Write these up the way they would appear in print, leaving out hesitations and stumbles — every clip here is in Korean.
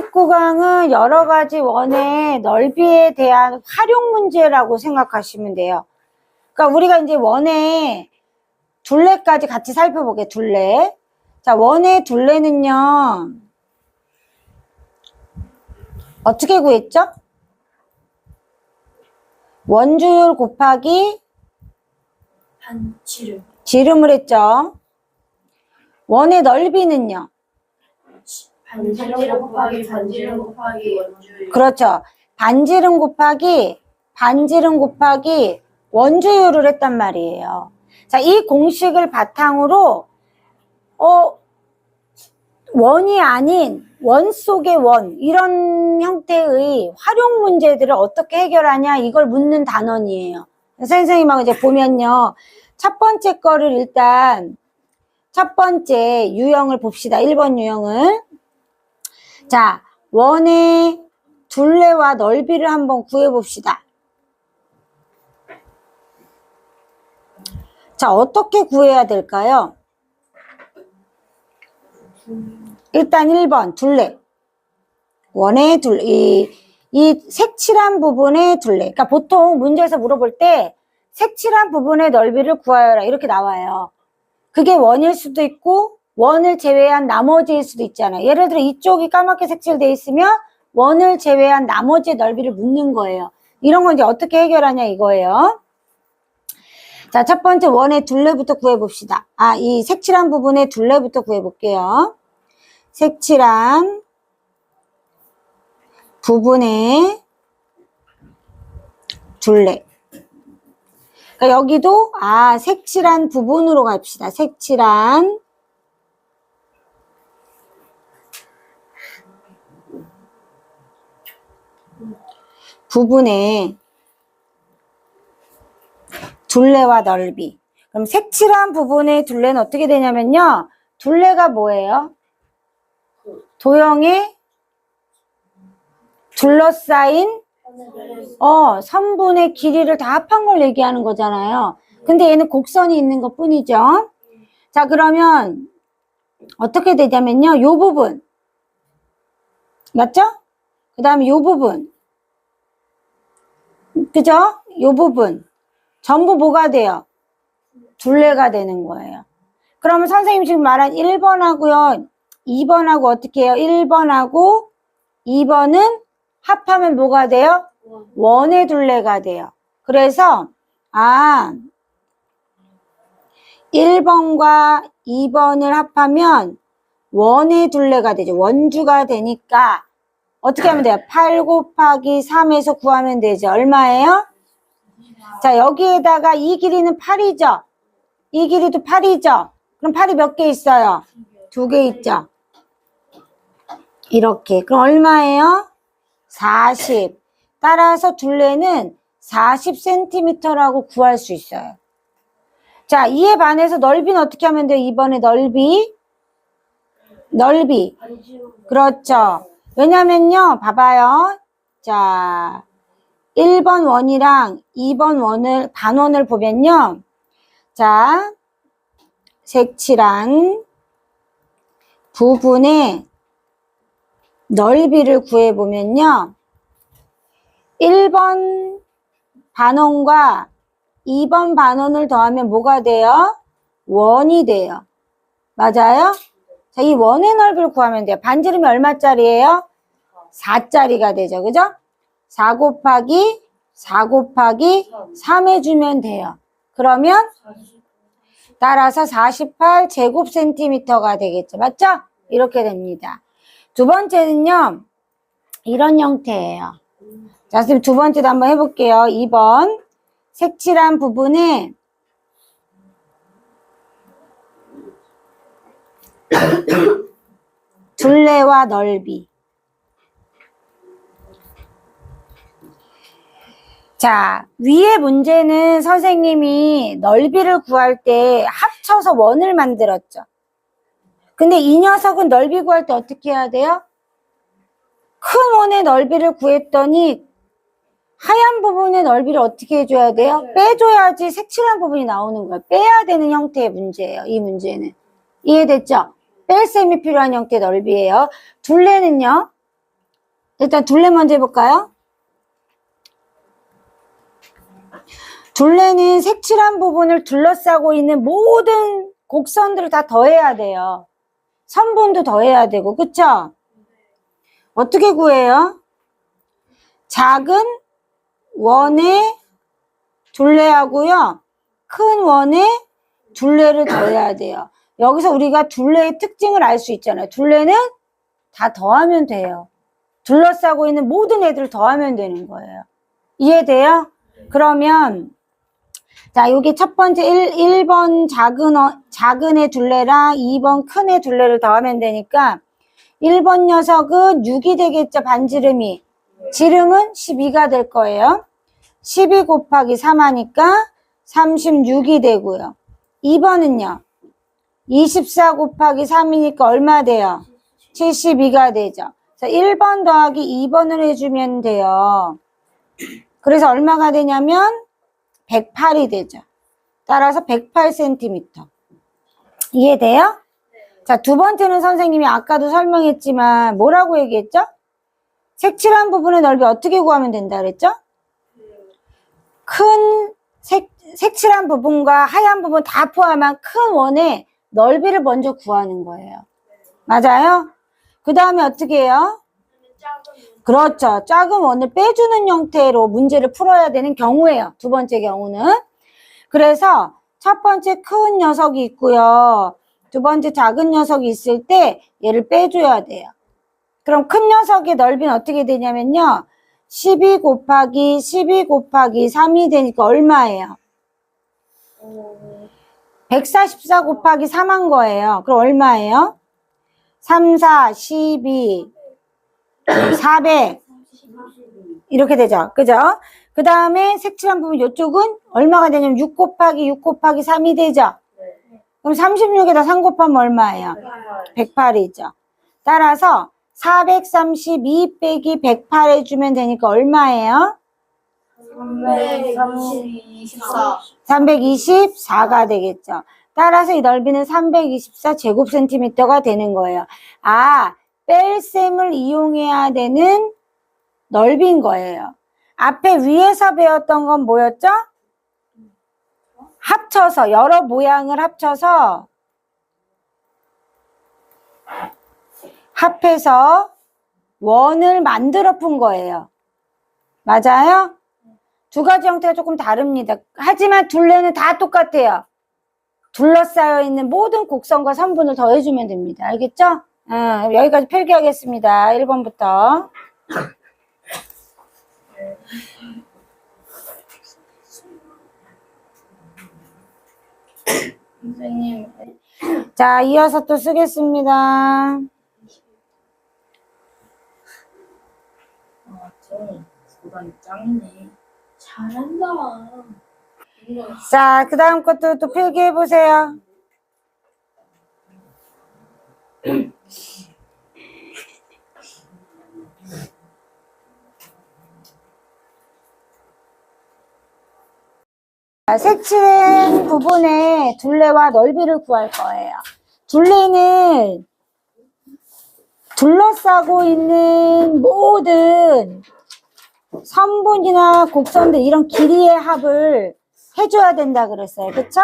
69강은 여러 가지 원의 넓이에 대한 활용 문제라고 생각하시면 돼요. 그러니까 우리가 이제 원의 둘레까지 같이 살펴보게, 둘레. 자, 원의 둘레는요, 어떻게 구했죠? 원주율 곱하기 반지름. 지름을 했죠. 원의 넓이는요? 반지름 곱하기 반지름 곱하기 원주율. 그렇죠. 반지름 곱하기 원주율을 했단 말이에요. 자, 이 공식을 바탕으로 원이 아닌 원 속의 원, 이런 형태의 활용 문제들을 어떻게 해결하냐, 이걸 묻는 단원이에요. 선생님하고 이제 보면요, 첫 번째 거를 일단 첫 번째 유형을 봅시다. 1번 유형을. 자, 원의 둘레와 넓이를 한번 구해봅시다. 자, 어떻게 구해야 될까요? 일단 1번 둘레. 원의 둘레. 이 색칠한 부분의 둘레. 그러니까 보통 문제에서 물어볼 때 색칠한 부분의 넓이를 구하여라, 이렇게 나와요. 그게 원일 수도 있고 원을 제외한 나머지일 수도 있잖아요. 예를 들어 이쪽이 까맣게 색칠되어 있으면 원을 제외한 나머지의 넓이를 묻는 거예요. 이런 건 이제 어떻게 해결하냐 이거예요. 자, 첫 번째 원의 둘레부터 구해봅시다. 이 색칠한 부분의 둘레부터 구해볼게요. 색칠한 부분의 둘레. 그러니까 여기도 색칠한 부분으로 갑시다. 색칠한 부분의 둘레와 넓이. 그럼 색칠한 부분의 둘레는 어떻게 되냐면요, 둘레가 뭐예요? 도형에 둘러싸인 선분의 길이를 다 합한 걸 얘기하는 거잖아요. 근데 얘는 곡선이 있는 것 뿐이죠. 자, 그러면 어떻게 되냐면요, 요 부분 맞죠? 그 다음에 요 부분, 그죠? 요 부분 전부 뭐가 돼요? 둘레가 되는 거예요. 그러면 선생님이 지금 말한 1번하고요 2번하고 어떻게 해요? 1번하고 2번은 합하면 뭐가 돼요? 원의 둘레가 돼요. 그래서 1번과 2번을 합하면 원의 둘레가 되죠. 원주가 되니까 어떻게 하면 돼요? 8 곱하기 3에서 구하면 되죠. 얼마예요? 자, 여기에다가 이 길이는 8이죠. 이 길이도 8이죠. 그럼 8이 몇 개 있어요? 2개 있죠. 이렇게. 그럼 얼마예요? 40. 따라서 둘레는 40cm라고 구할 수 있어요. 자, 이에 반해서 넓이는 어떻게 하면 돼요? 이번에 넓이. 그렇죠. 왜냐면요, 봐봐요. 자, 1번 원이랑 2번 반원을 보면요. 자, 색칠한 부분의 넓이를 구해보면요. 1번 반원과 2번 반원을 더하면 뭐가 돼요? 원이 돼요. 맞아요? 자, 이 원의 넓이를 구하면 돼요. 반지름이 얼마짜리예요? 4짜리가 되죠. 그죠? 4 곱하기 3 해주면 돼요. 그러면 따라서 48 제곱센티미터가 되겠죠. 맞죠? 이렇게 됩니다. 두 번째는요, 이런 형태예요. 자, 선생님 두 번째도 한번 해볼게요. 2번. 색칠한 부분에 둘레와 넓이. 자, 위에 문제는 선생님이 넓이를 구할 때 합쳐서 원을 만들었죠. 근데 이 녀석은 넓이 구할 때 어떻게 해야 돼요? 큰 원의 넓이를 구했더니 하얀 부분의 넓이를 어떻게 해줘야 돼요? 빼줘야지 색칠한 부분이 나오는 거예요. 빼야 되는 형태의 문제예요. 이 문제는. 이해됐죠? 뺄셈이 필요한 형태의 넓이에요. 둘레는요, 일단 둘레 먼저 해볼까요? 둘레는 색칠한 부분을 둘러싸고 있는 모든 곡선들을 다 더해야 돼요. 선분도 더해야 되고, 그쵸? 어떻게 구해요? 작은 원의 둘레하고요, 큰 원의 둘레를 더해야 돼요. 여기서 우리가 둘레의 특징을 알 수 있잖아요. 둘레는 다 더하면 돼요. 둘러싸고 있는 모든 애들을 더하면 되는 거예요. 이해돼요? 그러면 자, 여기 첫 번째 1번 작은 애 둘레랑 2번 큰 애 둘레를 더하면 되니까 1번 녀석은 6이 되겠죠, 반지름이. 지름은 12가 될 거예요. 12 곱하기 3 하니까 36이 되고요. 2번은요. 24 곱하기 3이니까 얼마 돼요? 72가 되죠. 자, 1번 더하기 2번을 해주면 돼요. 그래서 얼마가 되냐면 108이 되죠. 따라서 108cm. 이해돼요? 자, 두 번째는 선생님이 아까도 설명했지만 뭐라고 얘기했죠? 색칠한 부분의 넓이 어떻게 구하면 된다 그랬죠? 큰 색칠한 부분과 하얀 부분 다 포함한 큰 원의 넓이를 먼저 구하는 거예요. 맞아요? 그 다음에 어떻게 해요? 그렇죠. 작은 원을 빼주는 형태로 문제를 풀어야 되는 경우예요. 두 번째 경우는. 그래서 첫 번째 큰 녀석이 있고요. 두 번째 작은 녀석이 있을 때 얘를 빼줘야 돼요. 그럼 큰 녀석의 넓이는 어떻게 되냐면요. 12 곱하기 3이 되니까 얼마예요? 144 곱하기 3 한 거예요. 그럼 얼마예요? 3, 4, 12, 400 이렇게 되죠. 그죠? 그 다음에 색칠한 부분 이쪽은 얼마가 되냐면 6 곱하기 3이 되죠. 그럼 36에다 3 곱하면 얼마예요? 108이죠. 따라서 432 빼기 108 해주면 되니까 얼마예요? 324가 되겠죠. 따라서 이 넓이는 324 제곱센티미터가 되는 거예요. 아, 뺄셈을 이용해야 되는 넓이인 거예요. 앞에 위에서 배웠던 건 뭐였죠? 합쳐서, 여러 모양을 합해서 원을 만들어 푼 거예요. 맞아요? 두 가지 형태가 조금 다릅니다. 하지만 둘레는 다 똑같아요. 둘러싸여 있는 모든 곡선과 선분을 더해주면 됩니다. 알겠죠? 여기까지 필기하겠습니다. 1번부터. 선생님. 자, 이어서 또 쓰겠습니다. 보다니 짱이네. 잘한다. 자, 그 다음 것도 또 필기해보세요. 색칠한 부분의 둘레와 넓이를 구할 거예요. 둘레는 둘러싸고 있는 모든 선분이나 곡선들 이런 길이의 합을 해줘야 된다 그랬어요. 그쵸?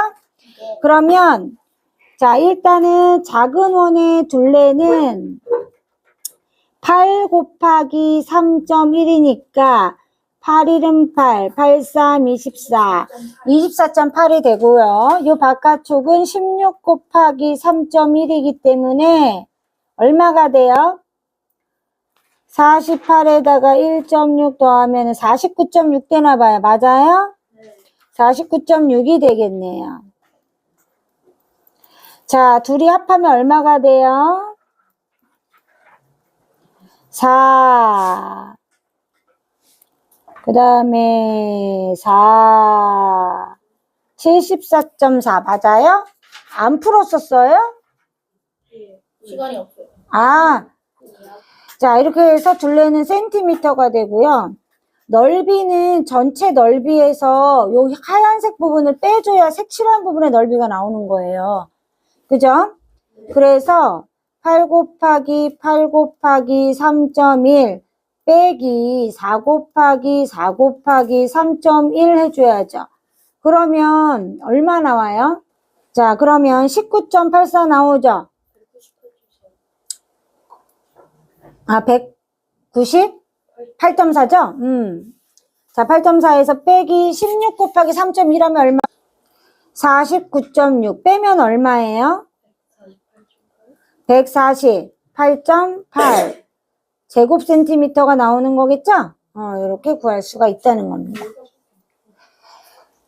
그러면 자, 일단은 작은 원의 둘레는 8 곱하기 3.1이니까 8, 1은 8, 8, 3, 24, 24.8이 되고요. 이 바깥쪽은 16 곱하기 3.1이기 때문에 얼마가 돼요? 48에다가 1.6 더하면 49.6 되나 봐요. 맞아요? 49.6이 되겠네요. 자, 둘이 합하면 얼마가 돼요? 4. 그 다음에 4. 74.4 맞아요? 안 풀었었어요? 시간이 없어요. 아, 자, 이렇게 해서 둘레는 센티미터가 되고요. 넓이는 전체 넓이에서 요 하얀색 부분을 빼줘야 색칠한 부분의 넓이가 나오는 거예요. 그죠? 그래서 8 곱하기 3.1 빼기 4 곱하기 4 곱하기 3.1 해줘야죠. 그러면 얼마 나와요? 자, 그러면 19.84 나오죠? 아, 198.4죠? 자, 8.4에서 빼기 16 곱하기 3.1 하면 얼마? 49.6 빼면 얼마예요? 148.8 제곱센티미터가 나오는 거겠죠? 이렇게 구할 수가 있다는 겁니다.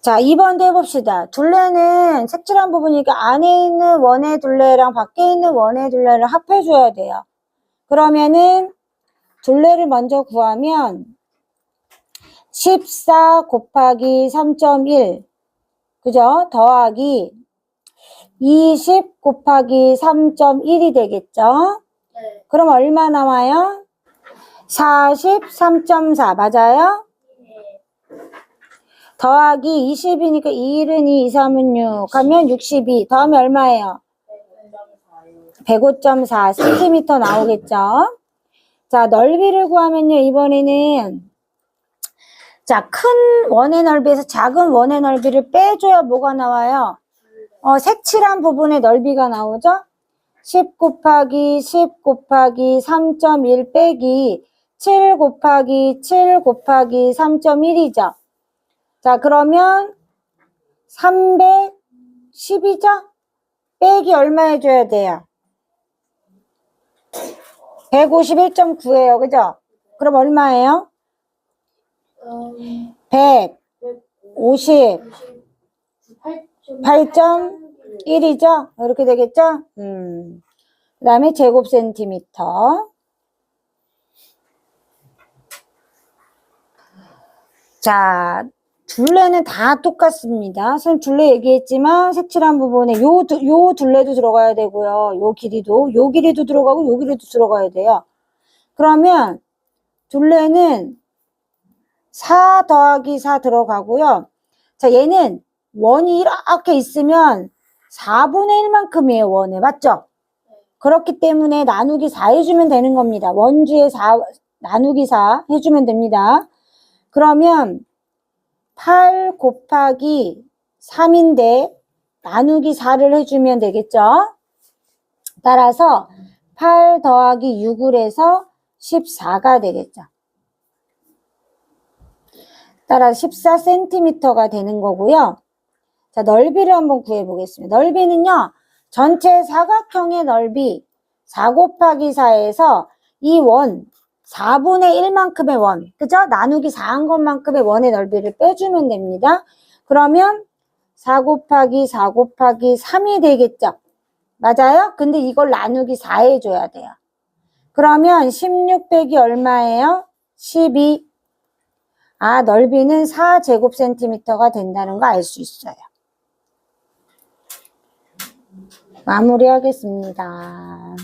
자, 2번도 해봅시다. 둘레는 색칠한 부분이니까 안에 있는 원의 둘레랑 밖에 있는 원의 둘레를 합해줘야 돼요. 그러면은 둘레를 먼저 구하면 14 곱하기 3.1 그죠? 더하기 20 곱하기 3.1이 되겠죠? 네. 그럼 얼마 나와요? 43.4 맞아요? 네. 더하기 20이니까 2일은 2, 2, 3은 6 하면 62 더하면 얼마예요? 105.4 cm 나오겠죠? 자, 넓이를 구하면요, 이번에는 자, 큰 원의 넓이에서 작은 원의 넓이를 빼줘야 뭐가 나와요? 색칠한 부분의 넓이가 나오죠? 10 곱하기 10 곱하기 3.1 빼기 7 곱하기 7 곱하기 3.1이죠. 자, 그러면 310이죠? 빼기 얼마 해줘야 돼요? 151.9예요. 그죠? 그럼 얼마예요? 158.1이죠? 이렇게 되겠죠? 그 다음에 제곱센티미터. 자, 둘레는 다 똑같습니다. 선생님 둘레 얘기했지만 색칠한 부분에 요 둘레도 들어가야 되고요. 요 길이도 들어가고 요 길이도 들어가야 돼요. 그러면 둘레는 4 더하기 4 들어가고요. 자, 얘는 원이 이렇게 있으면 4분의 1만큼이에요, 원에. 맞죠? 그렇기 때문에 나누기 4 해주면 되는 겁니다. 원주에 4, 나누기 4 해주면 됩니다. 그러면 8 곱하기 3인데 나누기 4를 해주면 되겠죠? 따라서 8 더하기 6을 해서 14가 되겠죠. 따라 14cm가 되는 거고요. 자, 넓이를 한번 구해보겠습니다. 넓이는요, 전체 사각형의 넓이 4 곱하기 4에서 이 원, 4분의 1만큼의 원, 그죠? 나누기 4 한 것만큼의 원의 넓이를 빼주면 됩니다. 그러면 4 곱하기 4 곱하기 3이 되겠죠? 맞아요? 근데 이걸 나누기 4 해줘야 돼요. 그러면 16 빼기 얼마예요? 12. 아, 넓이는 4제곱센티미터가 된다는 거 알 수 있어요. 마무리하겠습니다.